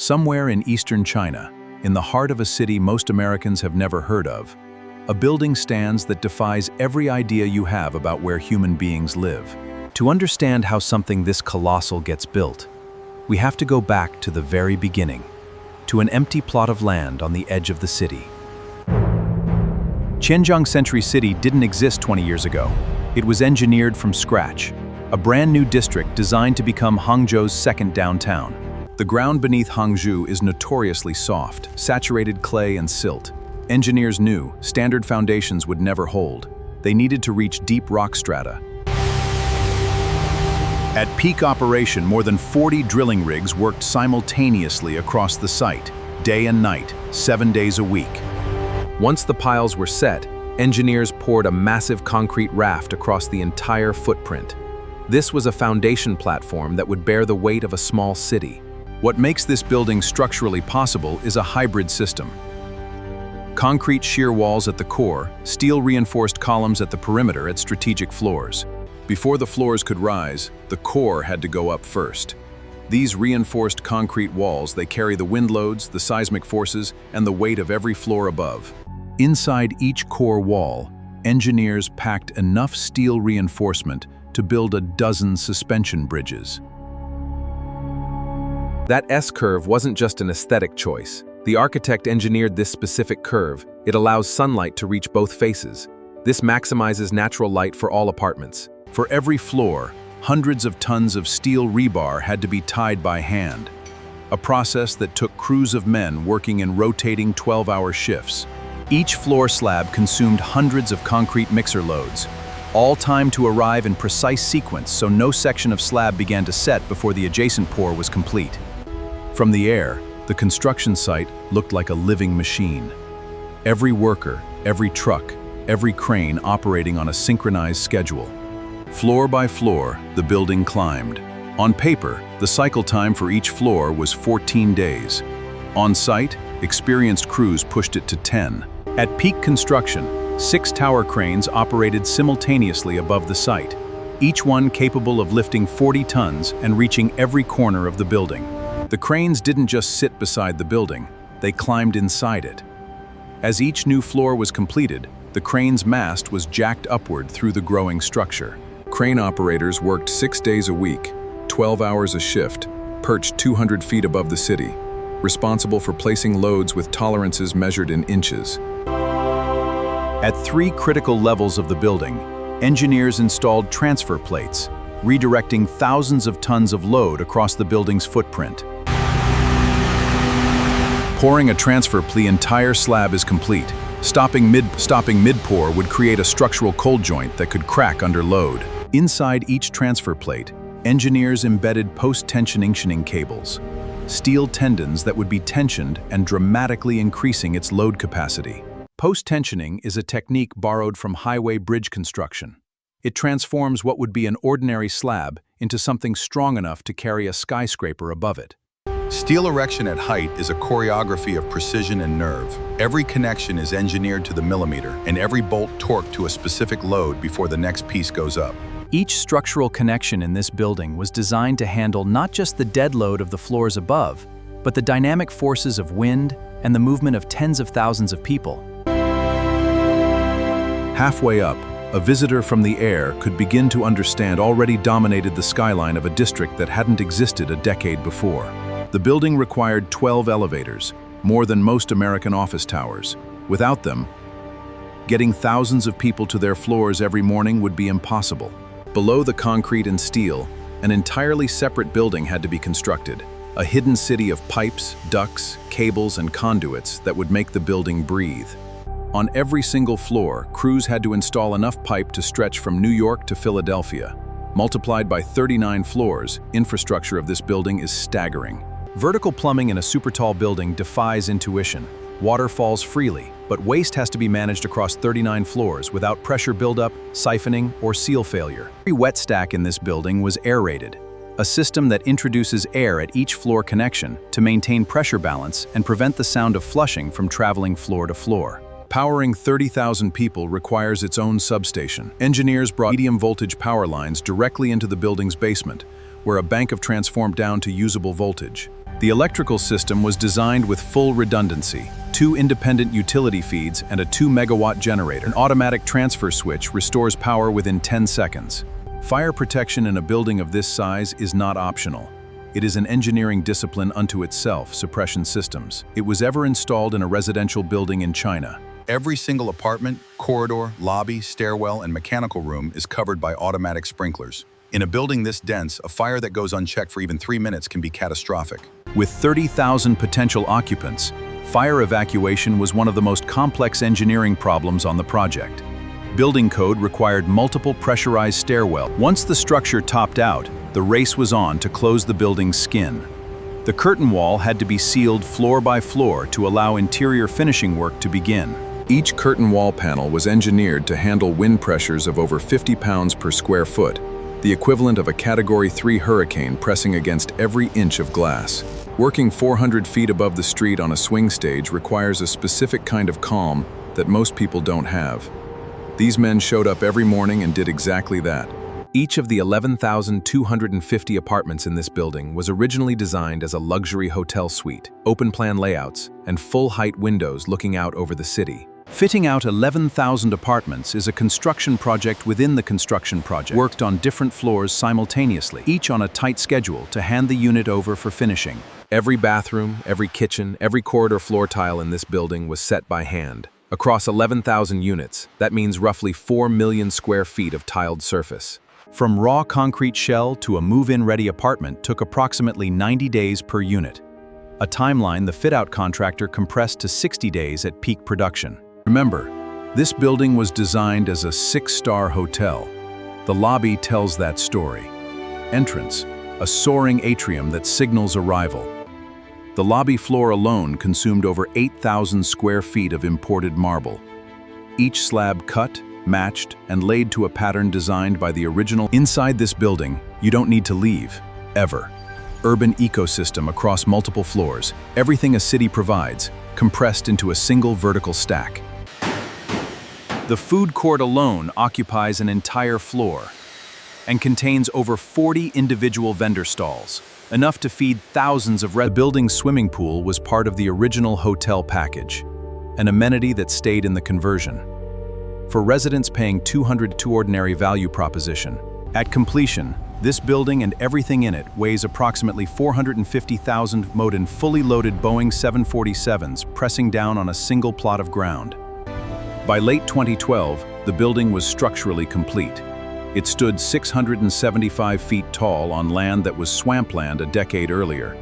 Somewhere in eastern China, in the heart of a city most Americans have never heard of, a building stands that defies every idea you have about where human beings live. To understand how something this colossal gets built, we have to go back to the very beginning, to an empty plot of land on the edge of the city. Qianjiang Century City didn't exist 20 years ago. It was engineered from scratch, a brand new district designed to become Hangzhou's second downtown. The ground beneath Hangzhou is notoriously soft, saturated clay and silt. Engineers knew standard foundations would never hold. They needed to reach deep rock strata. At peak operation, more than 40 drilling rigs worked simultaneously across the site, day and night, 7 days a week. Once the piles were set, engineers poured a massive concrete raft across the entire footprint. This was a foundation platform that would bear the weight of a small city. What makes this building structurally possible is a hybrid system. Concrete shear walls at the core, steel-reinforced columns at the perimeter at strategic floors. Before the floors could rise, the core had to go up first. These reinforced concrete walls, they carry the wind loads, the seismic forces, and the weight of every floor above. Inside each core wall, engineers packed enough steel reinforcement to build a dozen suspension bridges. That S-curve wasn't just an aesthetic choice. The architect engineered this specific curve. It allows sunlight to reach both faces. This maximizes natural light for all apartments. For every floor, hundreds of tons of steel rebar had to be tied by hand, a process that took crews of men working in rotating 12-hour shifts. Each floor slab consumed hundreds of concrete mixer loads, all timed to arrive in precise sequence so no section of slab began to set before the adjacent pour was complete. From the air, the construction site looked like a living machine. Every worker, every truck, every crane operating on a synchronized schedule. Floor by floor, the building climbed. On paper, the cycle time for each floor was 14 days. On site, experienced crews pushed it to 10. At peak construction, 6 tower cranes operated simultaneously above the site, each one capable of lifting 40 tons and reaching every corner of the building. The cranes didn't just sit beside the building, they climbed inside it. As each new floor was completed, the crane's mast was jacked upward through the growing structure. Crane operators worked 6 days a week, 12 hours a shift, perched 200 feet above the city, responsible for placing loads with tolerances measured in inches. At 3 critical levels of the building, engineers installed transfer plates, redirecting thousands of tons of load across the building's footprint. Pouring a transfer plate, the entire slab is complete. Stopping mid-pour would create a structural cold joint that could crack under load. Inside each transfer plate, engineers embedded post-tensioning cables, steel tendons that would be tensioned and dramatically increasing its load capacity. Post-tensioning is a technique borrowed from highway bridge construction. It transforms what would be an ordinary slab into something strong enough to carry a skyscraper above it. Steel erection at height is a choreography of precision and nerve. Every connection is engineered to the millimeter, and every bolt torqued to a specific load before the next piece goes up. Each structural connection in this building was designed to handle not just the dead load of the floors above, but the dynamic forces of wind and the movement of tens of thousands of people. Halfway up, a visitor from the air could begin to understand already dominated the skyline of a district that hadn't existed a decade before. The building required 12 elevators, more than most American office towers. Without them, getting thousands of people to their floors every morning would be impossible. Below the concrete and steel, an entirely separate building had to be constructed, a hidden city of pipes, ducts, cables, and conduits that would make the building breathe. On every single floor, crews had to install enough pipe to stretch from New York to Philadelphia. Multiplied by 39 floors, infrastructure of this building is staggering. Vertical plumbing in a super tall building defies intuition. Water falls freely, but waste has to be managed across 39 floors without pressure buildup, siphoning, or seal failure. Every wet stack in this building was aerated, a system that introduces air at each floor connection to maintain pressure balance and prevent the sound of flushing from traveling floor to floor. Powering 30,000 people requires its own substation. Engineers brought medium voltage power lines directly into the building's basement, where a bank of transformed down to usable voltage. The electrical system was designed with full redundancy, 2 independent utility feeds and a 2-megawatt generator. An automatic transfer switch restores power within 10 seconds. Fire protection in a building of this size is not optional. It is an engineering discipline unto itself, suppression systems. It was ever installed in a residential building in China. Every single apartment, corridor, lobby, stairwell, and mechanical room is covered by automatic sprinklers. In a building this dense, a fire that goes unchecked for even 3 minutes can be catastrophic. With 30,000 potential occupants, fire evacuation was one of the most complex engineering problems on the project. Building code required multiple pressurized stairwells. Once the structure topped out, the race was on to close the building's skin. The curtain wall had to be sealed floor by floor to allow interior finishing work to begin. Each curtain wall panel was engineered to handle wind pressures of over 50 pounds per square foot, the equivalent of a Category 3 hurricane pressing against every inch of glass. Working 400 feet above the street on a swing stage requires a specific kind of calm that most people don't have. These men showed up every morning and did exactly that. Each of the 11,250 apartments in this building was originally designed as a luxury hotel suite, open-plan layouts, and full-height windows looking out over the city. Fitting out 11,000 apartments is a construction project within the construction project, worked on different floors simultaneously, each on a tight schedule to hand the unit over for finishing. Every bathroom, every kitchen, every corridor floor tile in this building was set by hand. Across 11,000 units, that means roughly 4 million square feet of tiled surface. From raw concrete shell to a move-in ready apartment took approximately 90 days per unit, a timeline the fit-out contractor compressed to 60 days at peak production. Remember, this building was designed as a 6-star hotel. The lobby tells that story. Entrance, a soaring atrium that signals arrival. The lobby floor alone consumed over 8,000 square feet of imported marble. Each slab cut, matched, and laid to a pattern designed by the original. Inside this building, you don't need to leave, ever. Urban ecosystem across multiple floors, everything a city provides, compressed into a single vertical stack. The food court alone occupies an entire floor and contains over 40 individual vendor stalls, enough to feed thousands of. The building's swimming pool was part of the original hotel package, an amenity that stayed in the conversion. For residents paying $200 to ordinary value proposition. At completion, this building and everything in it weighs approximately 450,000 modern fully loaded Boeing 747s pressing down on a single plot of ground. By late 2012, the building was structurally complete. It stood 675 feet tall on land that was swampland a decade earlier.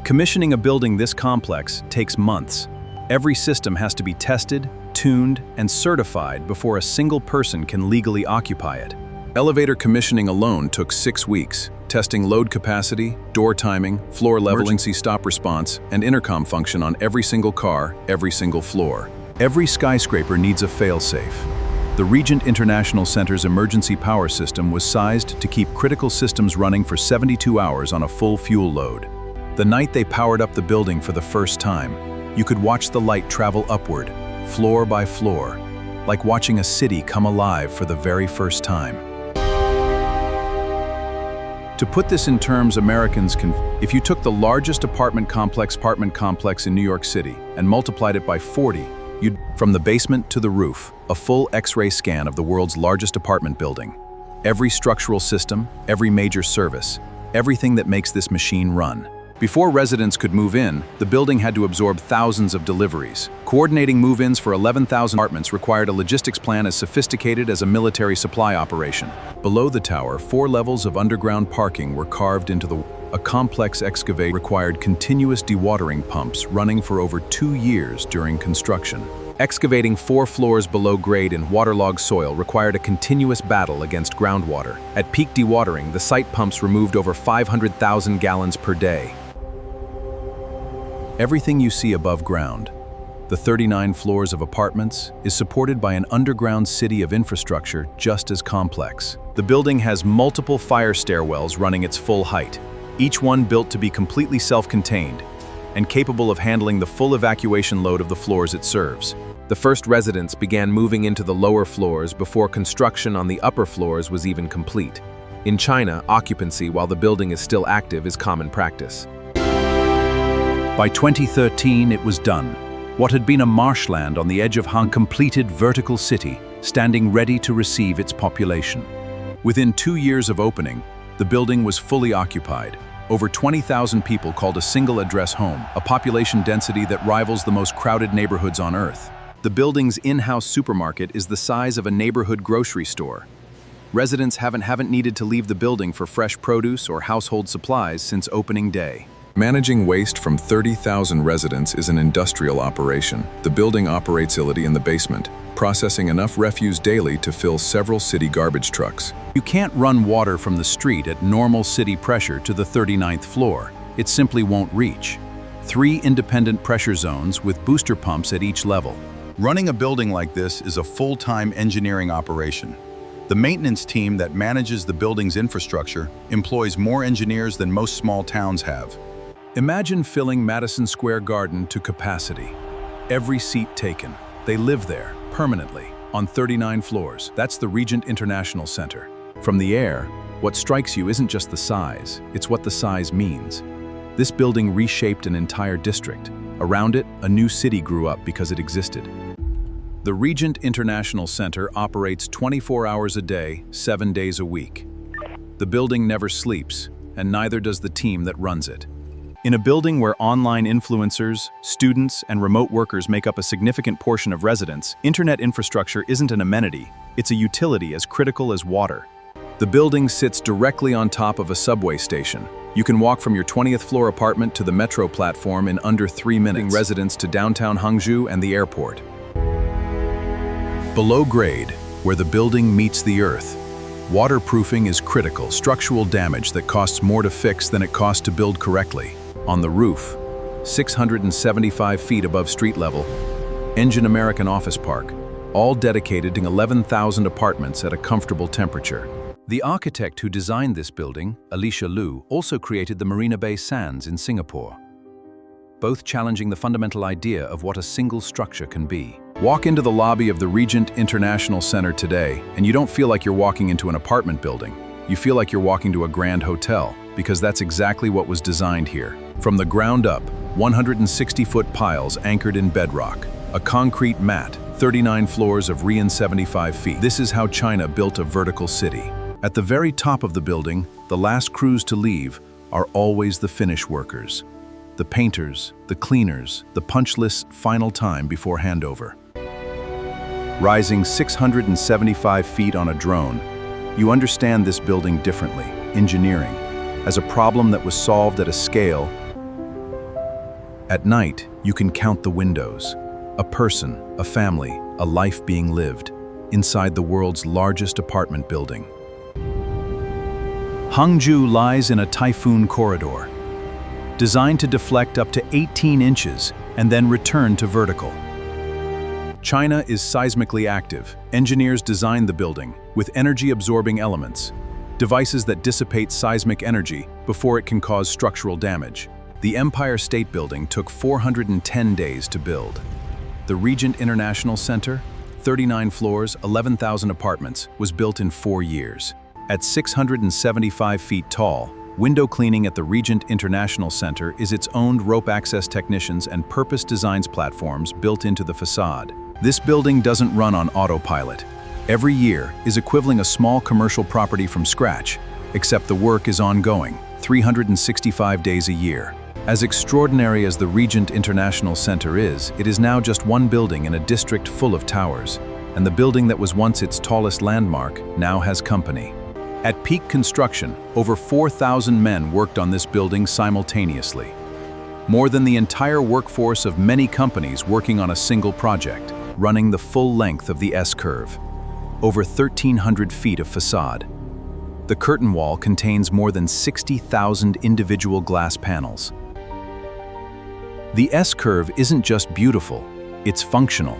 Commissioning a building this complex takes months. Every system has to be tested, tuned, and certified before a single person can legally occupy it. Elevator commissioning alone took 6 weeks, testing load capacity, door timing, floor level, emergency stop response, and intercom function on every single car, every single floor. Every skyscraper needs a fail-safe. The Regent International Center's emergency power system was sized to keep critical systems running for 72 hours on a full fuel load. The night they powered up the building for the first time, you could watch the light travel upward, floor by floor, like watching a city come alive for the very first time. To put this in terms Americans can, if you took the largest apartment complex in New York City and multiplied it by 40, you'd, from the basement to the roof, a full X-ray scan of the world's largest apartment building. Every structural system, every major service, everything that makes this machine run. Before residents could move in, the building had to absorb thousands of deliveries. Coordinating move-ins for 11,000 apartments required a logistics plan as sophisticated as a military supply operation. Below the tower, 4 levels of underground parking were carved into the wall. A complex excavation required continuous dewatering pumps running for over 2 years during construction. Excavating 4 floors below grade in waterlogged soil required a continuous battle against groundwater. At peak dewatering, the site pumps removed over 500,000 gallons per day. Everything you see above ground, the 39 floors of apartments, is supported by an underground city of infrastructure just as complex. The building has multiple fire stairwells running its full height, each one built to be completely self-contained and capable of handling the full evacuation load of the floors it serves. The first residents began moving into the lower floors before construction on the upper floors was even complete. In China, occupancy while the building is still active is common practice. By 2013, it was done. What had been a marshland on the edge of Hang completed vertical city, standing ready to receive its population. Within 2 years of opening, the building was fully occupied. Over 20,000 people called a single address home, a population density that rivals the most crowded neighborhoods on Earth. The building's in-house supermarket is the size of a neighborhood grocery store. Residents haven't needed to leave the building for fresh produce or household supplies since opening day. Managing waste from 30,000 residents is an industrial operation. The building operates in the basement, processing enough refuse daily to fill several city garbage trucks. You can't run water from the street at normal city pressure to the 39th floor. It simply won't reach. 3 independent pressure zones with booster pumps at each level. Running a building like this is a full-time engineering operation. The maintenance team that manages the building's infrastructure employs more engineers than most small towns have. Imagine filling Madison Square Garden to capacity. Every seat taken. They live there, permanently, on 39 floors. That's the Regent International Center. From the air, what strikes you isn't just the size, it's what the size means. This building reshaped an entire district. Around it, a new city grew up because it existed. The Regent International Center operates 24 hours a day, 7 days a week. The building never sleeps, and neither does the team that runs it. In a building where online influencers, students, and remote workers make up a significant portion of residents, internet infrastructure isn't an amenity, it's a utility as critical as water. The building sits directly on top of a subway station. You can walk from your 20th floor apartment to the metro platform in under 3 minutes, residents to downtown Hangzhou and the airport. Below grade, where the building meets the earth, waterproofing is critical, structural damage that costs more to fix than it costs to build correctly. On the roof, 675 feet above street level, Engine American Office Park, all dedicated to 11,000 apartments at a comfortable temperature. The architect who designed this building, Alicia Liu, also created the Marina Bay Sands in Singapore, both challenging the fundamental idea of what a single structure can be. Walk into the lobby of the Regent International Center today, and you don't feel like you're walking into an apartment building. You feel like you're walking to a grand hotel, because that's exactly what was designed here. From the ground up, 160-foot piles anchored in bedrock, a concrete mat, 39 floors of Rian 75 feet. This is how China built a vertical city. At the very top of the building, the last crews to leave are always the finish workers. The painters, the cleaners, the punch list's final time before handover. Rising 675 feet on a drone, you understand this building differently, engineering, as a problem that was solved at a scale. At night, you can count the windows. A person, a family, a life being lived, inside the world's largest apartment building. Hangzhou lies in a typhoon corridor, designed to deflect up to 18 inches and then return to vertical. China is seismically active. Engineers designed the building with energy-absorbing elements, devices that dissipate seismic energy before it can cause structural damage. The Empire State Building took 410 days to build. The Regent International Center, 39 floors, 11,000 apartments, was built in 4 years. At 675 feet tall, window cleaning at the Regent International Center is its own rope access technicians and purpose designs platforms built into the facade. This building doesn't run on autopilot. Every year is equivalent a small commercial property from scratch, except the work is ongoing, 365 days a year. As extraordinary as the Regent International Center is, it is now just one building in a district full of towers, and the building that was once its tallest landmark now has company. At peak construction, over 4,000 men worked on this building simultaneously. More than the entire workforce of many companies working on a single project, running the full length of the S-curve. Over 1,300 feet of facade. The curtain wall contains more than 60,000 individual glass panels. The S-curve isn't just beautiful, it's functional.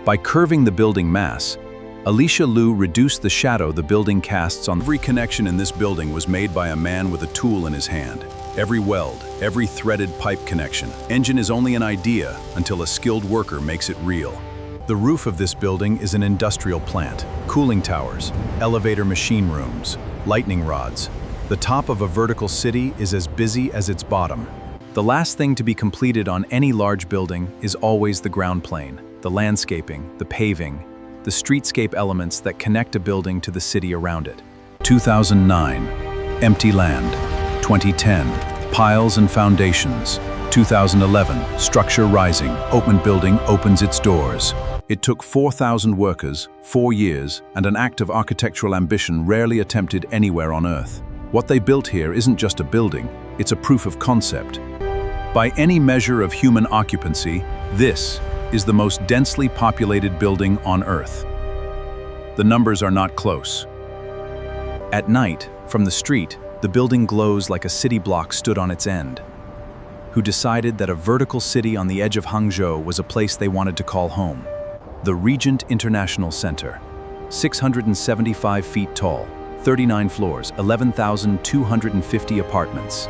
By curving the building mass, Alicia Liu reduced the shadow the building casts on. Every connection in this building was made by a man with a tool in his hand. Every weld, every threaded pipe connection. Engine is only an idea until a skilled worker makes it real. The roof of this building is an industrial plant, cooling towers, elevator machine rooms, lightning rods. The top of a vertical city is as busy as its bottom. The last thing to be completed on any large building is always the ground plane, the landscaping, the paving, the streetscape elements that connect a building to the city around it. 2009, empty land. 2010, piles and foundations. 2011, structure rising, open building opens its doors. It took 4,000 workers, 4 years, and an act of architectural ambition rarely attempted anywhere on Earth. What they built here isn't just a building, it's a proof of concept. By any measure of human occupancy, this is the most densely populated building on Earth. The numbers are not close. At night, from the street, the building glows like a city block stood on its end. Who decided that a vertical city on the edge of Hangzhou was a place they wanted to call home? The Regent International Center. 675 feet tall, 39 floors, 11,250 apartments.